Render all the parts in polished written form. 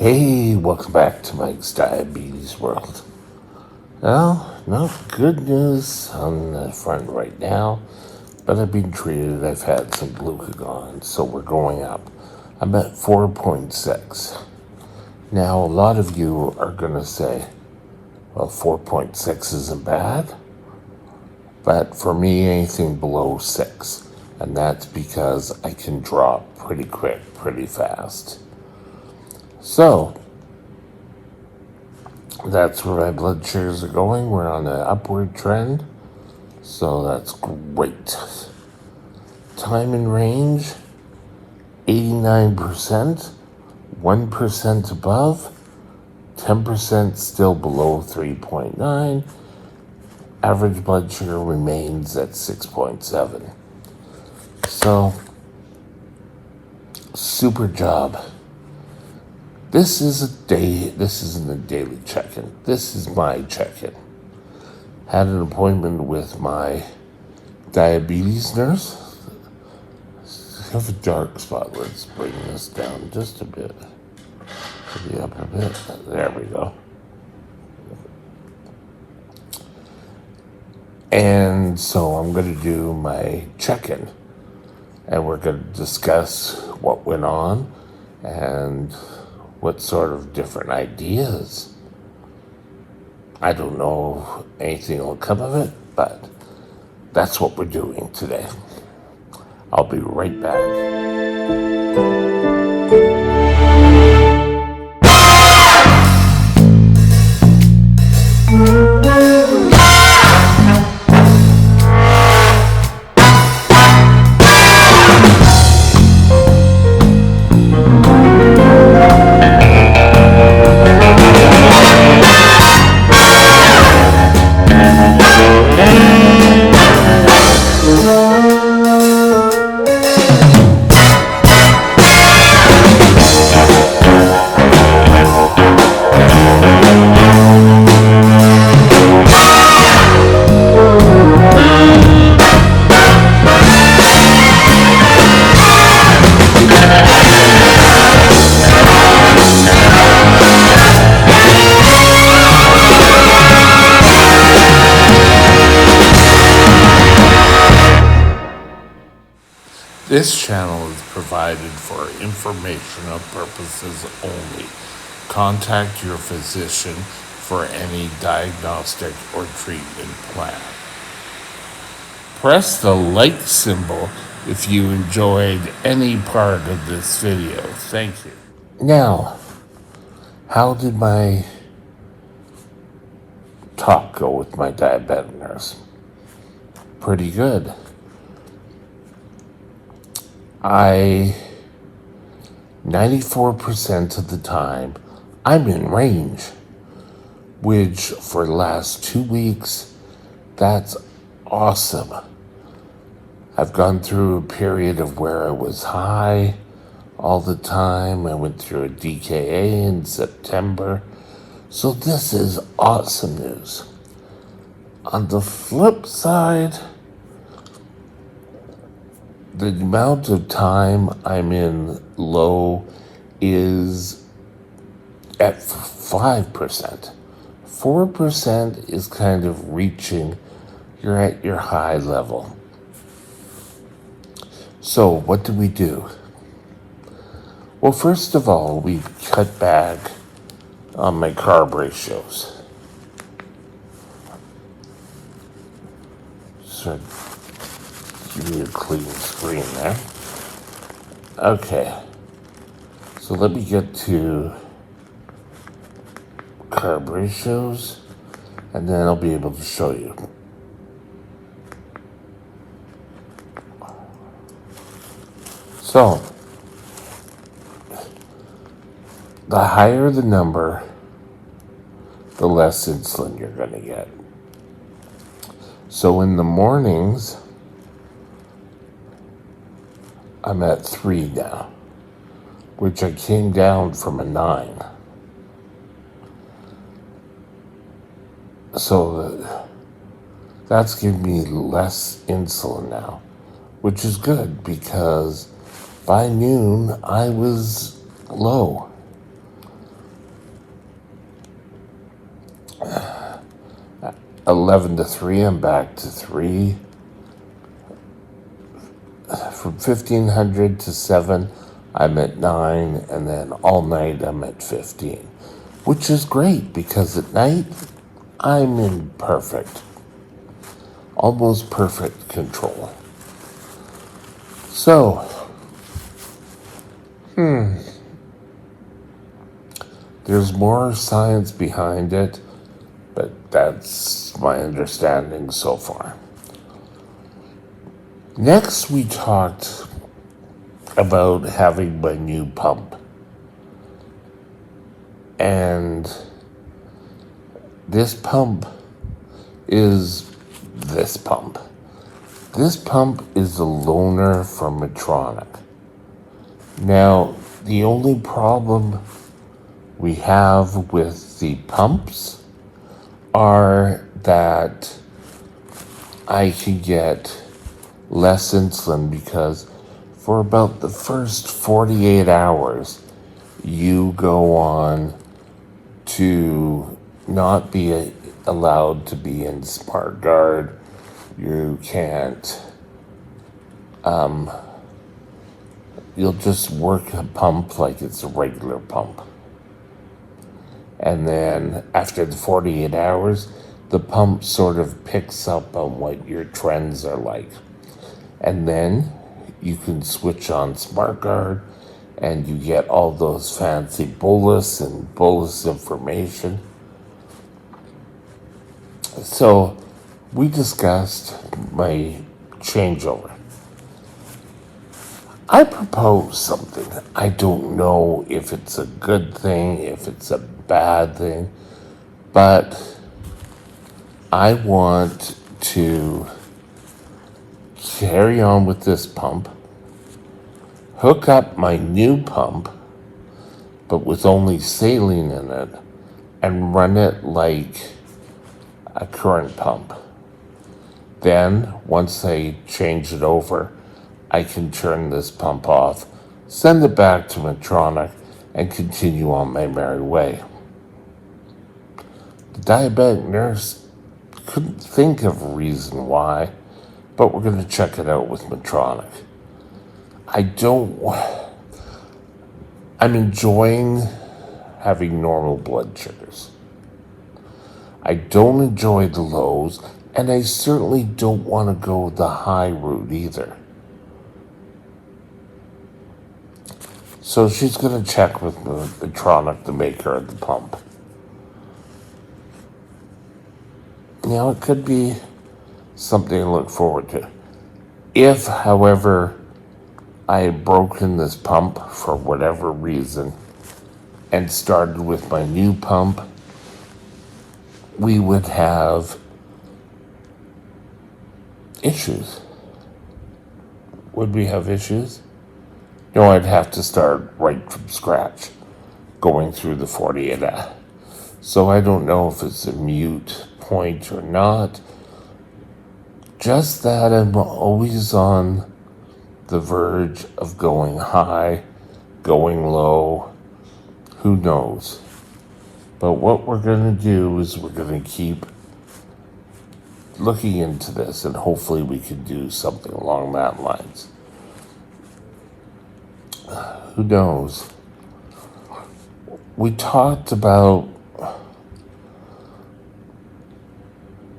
Hey, welcome back to Mike's Diabetes World. Well, not good news on the front right now, but I've been treated. I've had some glucagon, so we're going up. I'm at 4.6. Now, a lot of you are going to say, well, 4.6 isn't bad, but for me, anything below 6. And that's because I can drop pretty quick, pretty fast. So, that's where my blood sugars are going. We're on an upward trend, so that's great. Time in range, 89%, 1% above, 10% still below 3.9. Average blood sugar remains at 6.7. So, super job. This isn't a daily check-in. This is my check-in. Had an appointment with my diabetes nurse. I have a dark spot. Let's bring this down just a bit. Maybe up a bit. There we go. And so I'm going to do my check-in. And we're going to discuss what went on and what sort of different ideas. I don't know anything will come of it, but that's what we're doing today. I'll be right back. This channel is provided for informational purposes only. Contact your physician for any diagnostic or treatment plan. Press the like symbol if you enjoyed any part of this video. Thank you. Now, how did my talk go with my diabetic nurse? Pretty good. 94% of the time, I'm in range, which for the last 2 weeks, that's awesome. I've gone through a period of where I was high all the time. I went through a DKA in September. So this is awesome news. On the flip side, the amount of time I'm in low is at 5%. 4% is kind of reaching, you're at your high level. So what do we do? Well, first of all, we cut back on my carb ratios. So give me a clean screen there. Okay. So let me get to carb ratios, and then I'll be able to show you. So, the higher the number, the less insulin you're going to get. So in the mornings, I'm at 3 now, which I came down from a 9. So that's giving me less insulin now, which is good because by noon I was low. 11 to 3, I'm back to 3. From 1500 to 7, I'm at 9. And then all night, I'm at 15. Which is great because at night, I'm in perfect, almost perfect control. So, there's more science behind it, but that's my understanding so far. Next, we talked about having my new pump. And this pump is this pump. This pump is a loaner from Medtronic. Now, the only problem we have with the pumps are that I can get less insulin because for about the first 48 hours, you go on to not be allowed to be in Smart Guard. You can't, you'll just work a pump like it's a regular pump. And then after the 48 hours, the pump sort of picks up on what your trends are like. And then you can switch on Smart Guard and you get all those fancy bolus and bolus information. So we discussed my changeover. I propose something. I don't know if it's a good thing, if it's a bad thing, but I want to carry on with this pump, hook up my new pump, but with only saline in it, and run it like a current pump. Then, once I change it over, I can turn this pump off, send it back to Medtronic, and continue on my merry way. The diabetic nurse couldn't think of a reason why, but we're going to check it out with Medtronic. I'm enjoying having normal blood sugars. I don't enjoy the lows, and I certainly don't want to go the high route either. So she's going to check with Medtronic, the maker of the pump. It could be something to look forward to. If, however, I had broken this pump for whatever reason and started with my new pump, we would have issues. Would we have issues? No, I'd have to start right from scratch, going through the 48 hours. So I don't know if it's a mute point or not. Just that I'm always on the verge of going high, going low, who knows. But what we're going to do is we're going to keep looking into this, and hopefully we can do something along that lines. Who knows? We talked about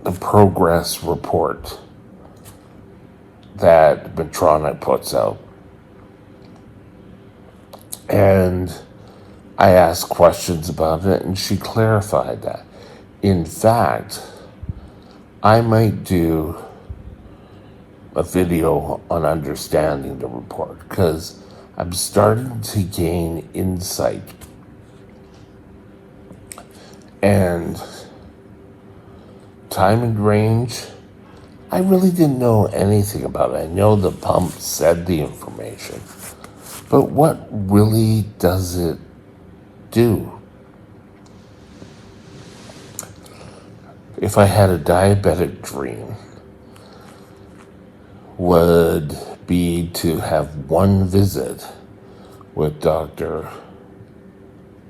the progress report that Medtronic puts out. And I asked questions about it, and she clarified that. In fact, I might do a video on understanding the report because I'm starting to gain insight. And time and range, I really didn't know anything about it. I know the pump said the information, but what really does it do? If I had a diabetic dream, would be to have one visit with Dr.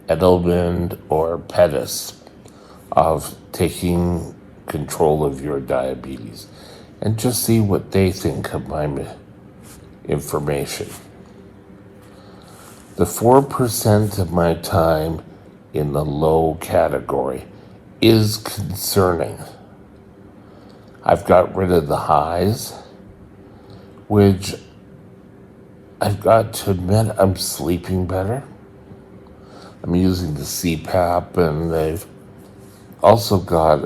Edelman or Pettis of taking control of your diabetes and just see what they think of my information. The 4% of my time in the low category is concerning. I've got rid of the highs, which I've got to admit I'm sleeping better. I'm using the CPAP, and they've also got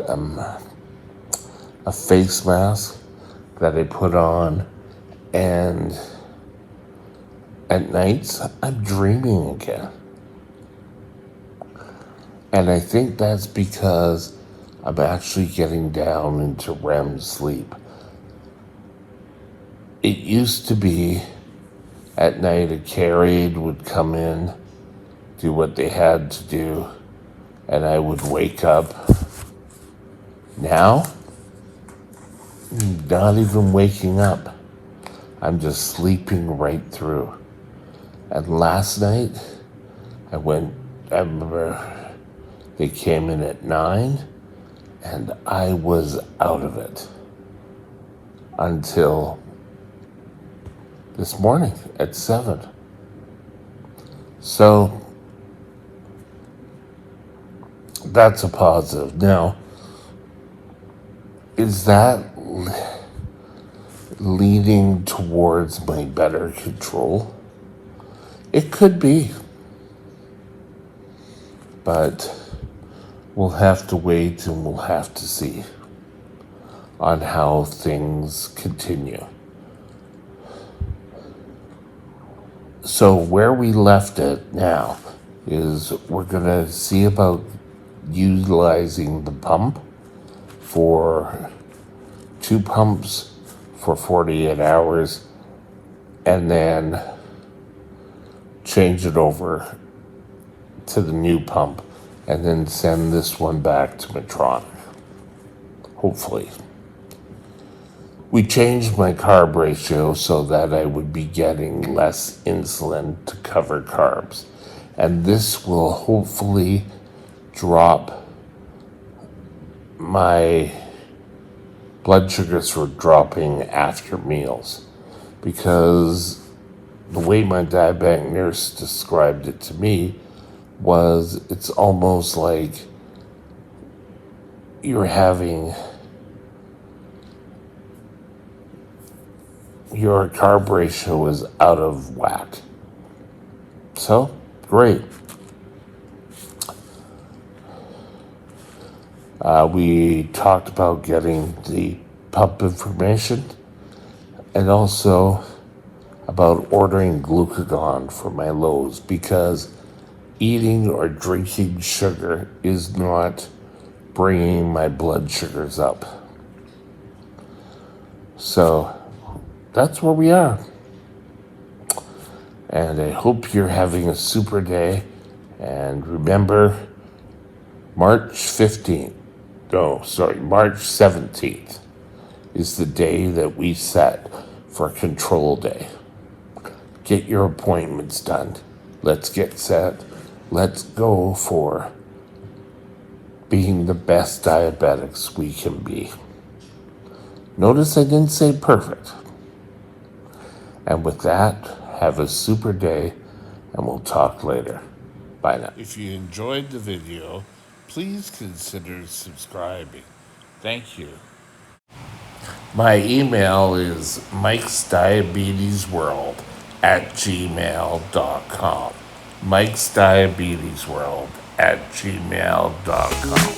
a face mask that I put on, and at nights I'm dreaming again. And I think that's because I'm actually getting down into REM sleep. It used to be at night a care aide would come in, do what they had to do, and I would wake up. Now, not even waking up. I'm just sleeping right through. And last night, I remember they came in at 9, and I was out of it until this morning at 7. So that's a positive. Now, is that leading towards my better control? It could be. But we'll have to wait and we'll have to see on how things continue. So where we left it now is we're going to see about utilizing the pump for 2 pumps for 48 hours and then change it over to the new pump and then send this one back to Medtronic. Hopefully. We changed my carb ratio so that I would be getting less insulin to cover carbs. And this will hopefully drop my blood sugars for dropping after meals. Because the way my diabetic nurse described it to me was it's almost like you're having your carb ratio is out of whack. So, great. We talked about getting the pump information and also about ordering glucagon for my lows because eating or drinking sugar is not bringing my blood sugars up. So that's where we are. And I hope you're having a super day. And remember, March 17th is the day that we set for Control Day. Get your appointments done. Let's get set. Let's go for being the best diabetics we can be. Notice I didn't say perfect. And with that, have a super day, and we'll talk later. Bye now. If you enjoyed the video, please consider subscribing. Thank you. My email is mikesdiabetesworld@gmail.com. mikesdiabetesworld@gmail.com.